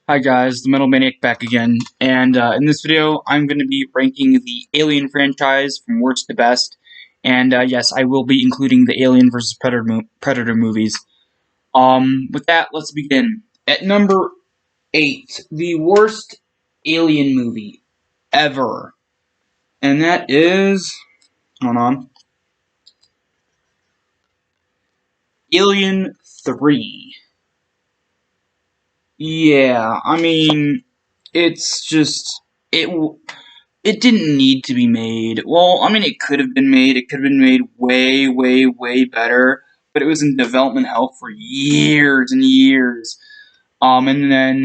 Hi guys, the Metal Maniac back again, and in this video I'm going to be ranking the Alien franchise from worst to best, and yes, I will be including the Alien vs. Predator movies. With that, let's begin. At number 8, the worst Alien movie ever, and that is, hold on, Alien 3. Yeah, I mean, it's just, it It didn't need to be made. Well, I mean, it could have been made. It could have been made way, way, way better. But it was in development hell for years and years. And then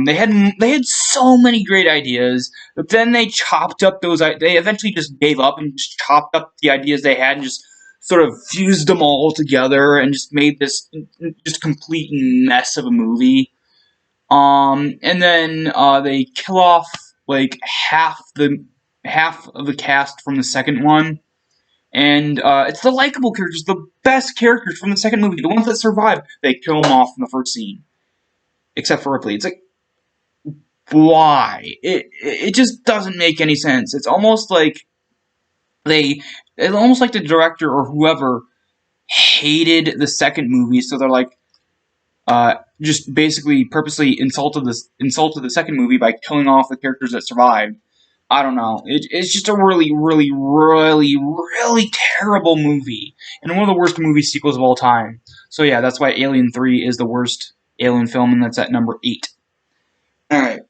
they had so many great ideas, but then they chopped up those. They eventually just gave up and just chopped up the ideas they had and just sort of fused them all together and just made this just complete mess of a movie. And then they kill off like half of the cast from the second one, and it's the likable characters, the best characters from the second movie, the ones that survive. They kill them off in the first scene, except for Ripley. It's like, why? It just doesn't make any sense. It's almost like the director or whoever hated the second movie, so they're like, just basically purposely insulted the second movie by killing off the characters that survived. I don't know. It's just a really, really, really, really terrible movie, and one of the worst movie sequels of all time. So yeah, that's why Alien 3 is the worst Alien film, and that's at number 8. Alright.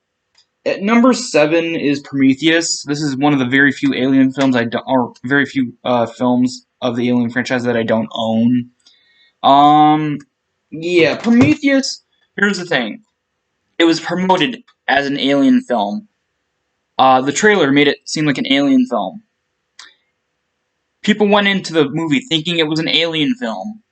At number 7 is Prometheus. This is one of the very few Alien films or very few films of the Alien franchise that I don't own. Yeah, Prometheus, here's the thing. It was promoted as an Alien film. The trailer made it seem like an Alien film. People went into the movie thinking it was an Alien film.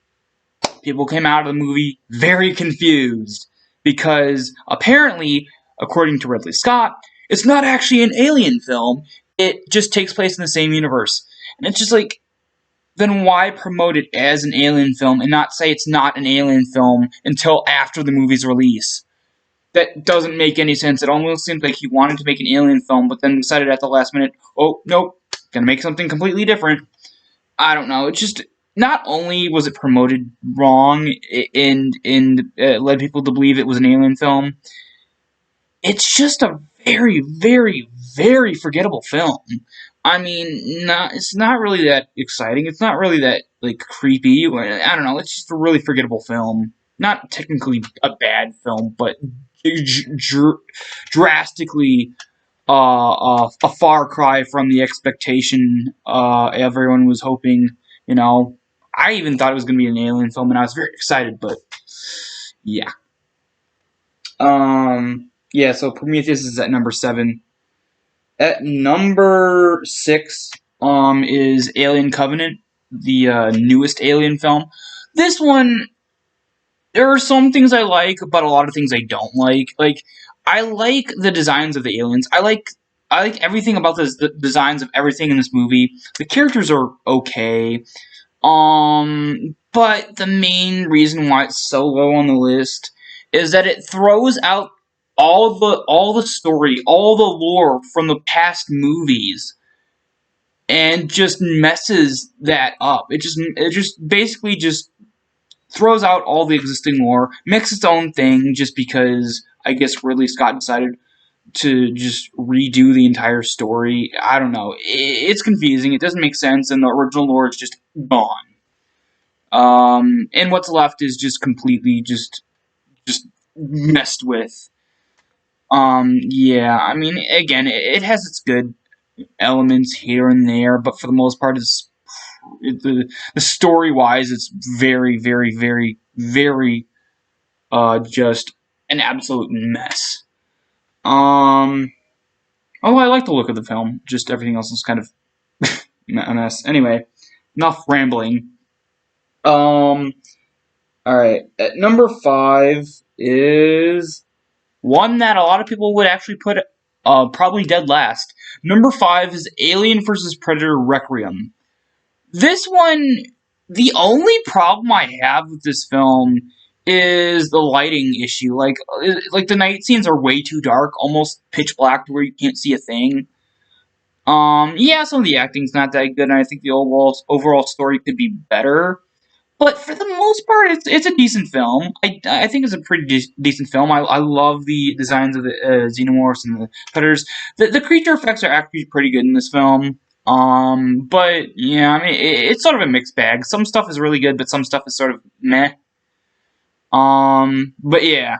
People came out of the movie very confused because apparently, according to Ridley Scott, it's not actually an Alien film. It just takes place in the same universe. And it's just like, then why promote it as an Alien film and not say it's not an Alien film until after the movie's release? That doesn't make any sense. It almost seems like he wanted to make an Alien film, but then decided at the last minute, oh, nope, gonna make something completely different. I don't know. It's just, not only was it promoted wrong and led people to believe it was an Alien film, it's just a very, very, very forgettable film. I mean, it's not really that exciting. It's not really that, like, creepy. I don't know. It's just a really forgettable film. Not technically a bad film, but drastically a far cry from the expectation everyone was hoping. You know, I even thought it was going to be an Alien film, and I was very excited. But yeah, yeah. So Prometheus is at number 7. At number 6, is Alien Covenant, the newest Alien film. This one, there are some things I like, but a lot of things I don't like. Like, I like the designs of the aliens. I like everything about the designs of everything in this movie. The characters are okay. But the main reason why it's so low on the list is that it throws out all the story, all the lore from the past movies, and just messes that up. It just basically just throws out all the existing lore, makes its own thing just because I guess Ridley Scott decided to just redo the entire story. I don't know. It's confusing. It doesn't make sense, and the original lore is just gone. And what's left is just completely just messed with. Yeah, I mean, again, it has its good elements here and there, but for the most part, the story wise, it's very, very, very, very just an absolute mess. Although I like the look of the film, just everything else is kind of a mess. Anyway, enough rambling. Alright, at number 5 is one that a lot of people would actually put probably dead last. Number 5 is Alien vs. Predator Requiem. This one, the only problem I have with this film is the lighting issue. Like the night scenes are way too dark, almost pitch black to where you can't see a thing. Yeah, some of the acting's not that good, and I think the overall story could be better. But for the most part, it's a decent film. I think it's a pretty decent film. I love the designs of the xenomorphs and the predators. The creature effects are actually pretty good in this film. But yeah, I mean it's sort of a mixed bag. Some stuff is really good, but some stuff is sort of meh. But yeah,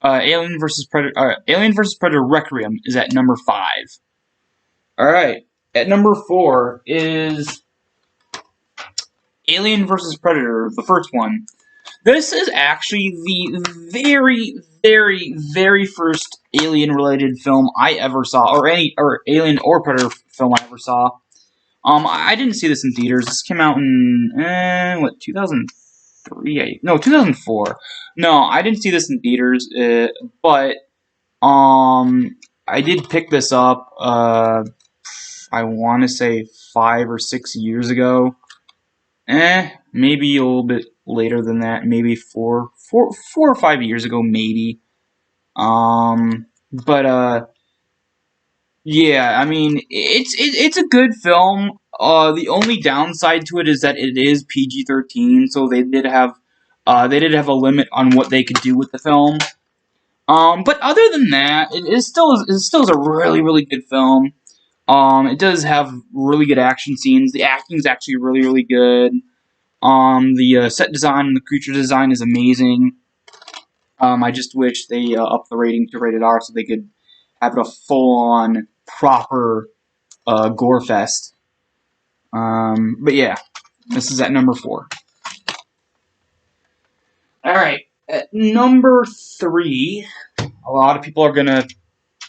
Alien versus Predator Requiem is at number 5. All right, at number 4 is Alien versus Predator, the first one. This is actually the very, very, very first Alien-related film I ever saw, or Alien or Predator film I ever saw. I didn't see this in theaters. This came out in 2003? No, 2004. No, I didn't see this in theaters, but I did pick this up. I want to say 5 or 6 years ago. Maybe a little bit later than that. Maybe 4 or 5 years ago, maybe. But yeah. I mean, it's a good film. The only downside to it is that it is PG-13, so they did have a limit on what they could do with the film. But other than that, it still is a really, really good film. It does have really good action scenes. The acting is actually really, really good. The set design and the creature design is amazing. I just wish they upped the rating to rated R so they could have it a full-on, proper gore fest. But yeah, this is at number 4. All right, at number 3, a lot of people are gonna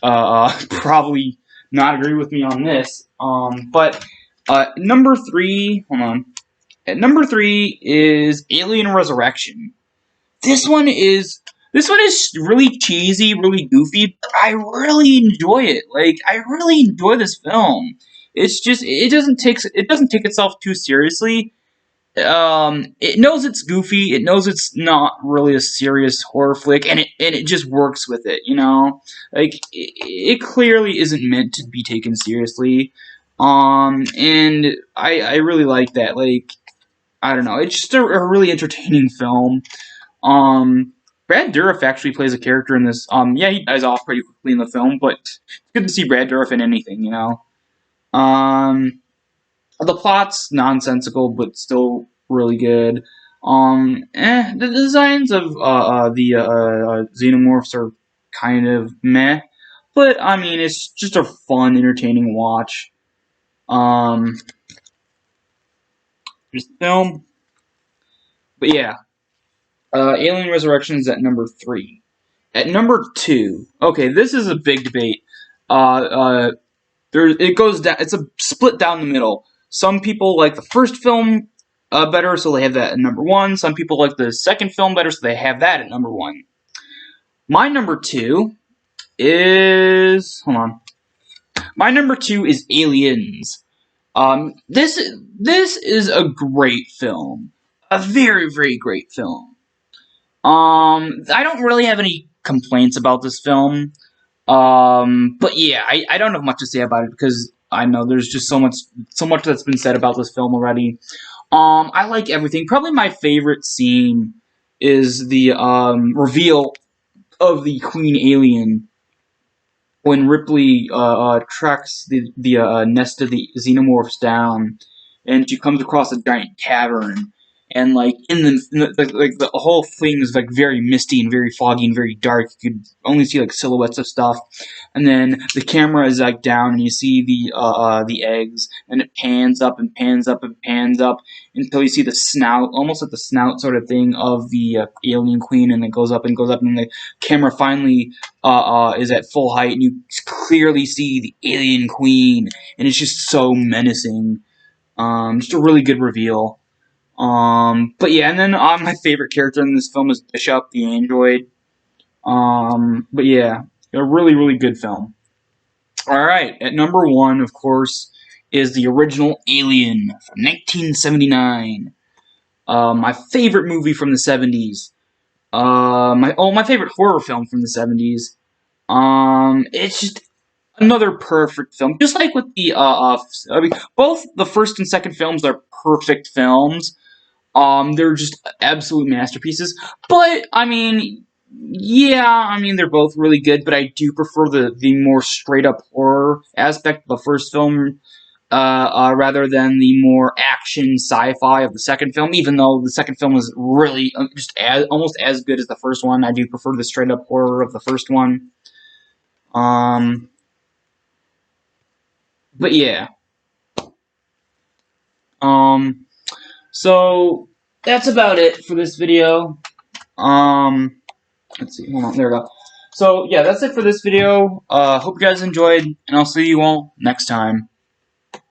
probably not agree with me on this. But number 3, hold on. At number 3 is Alien Resurrection. This one is really cheesy, really goofy, but I really enjoy it. Like, I really enjoy this film. It's just it doesn't take itself too seriously. It knows it's goofy. It knows it's not really a serious horror flick, and it just works with it. Like it clearly isn't meant to be taken seriously. And I really like that. Like, I don't know. It's just a really entertaining film. Brad Dourif actually plays a character in this. Yeah, he dies off pretty quickly in the film, but it's good to see Brad Dourif in anything, The plot's nonsensical, but still really good. The designs of the xenomorphs are kind of meh, but I mean, it's just a fun, entertaining watch. Just film. But yeah, Alien Resurrection is at number 3. At number 2, okay, this is a big debate. It goes down. It's a split down the middle. Some people like the first film better, so they have that at number 1. Some people like the second film better, so they have that at number 1. My number 2 is My number 2 is Aliens. This is a great film. A very, very great film. I don't really have any complaints about this film. But yeah, I don't have much to say about it because I know there's just so much that's been said about this film already. I like everything. Probably my favorite scene is the reveal of the Queen Alien when Ripley tracks the nest of the xenomorphs down, and she comes across a giant cavern. And like the whole thing is like very misty and very foggy and very dark. You could only see like silhouettes of stuff, and then the camera is like down, and you see the eggs, and it pans up and pans up and pans up until you see the snout, almost like the snout sort of thing of the alien queen, and it goes up and goes up, and the camera finally is at full height, and you clearly see the alien queen, and it's just so menacing. Just a really good reveal. But yeah, and then my favorite character in this film is Bishop, the android. But yeah, a really, really good film. Alright, at number 1, of course, is the original Alien from 1979. My favorite movie from the 70s. my favorite horror film from the 70s. It's just another perfect film. Just like with the I mean, both the first and second films are perfect films. They're just absolute masterpieces. But I mean, yeah, I mean they're both really good. But I do prefer the more straight up horror aspect of the first film, rather than the more action sci-fi of the second film. Even though the second film is really almost as good as the first one, I do prefer the straight up horror of the first one. Um, but yeah. Um, so that's about it for this video. Um, let's see. Hold on. There we go. So yeah, that's it for this video. Hope you guys enjoyed, and I'll see you all next time.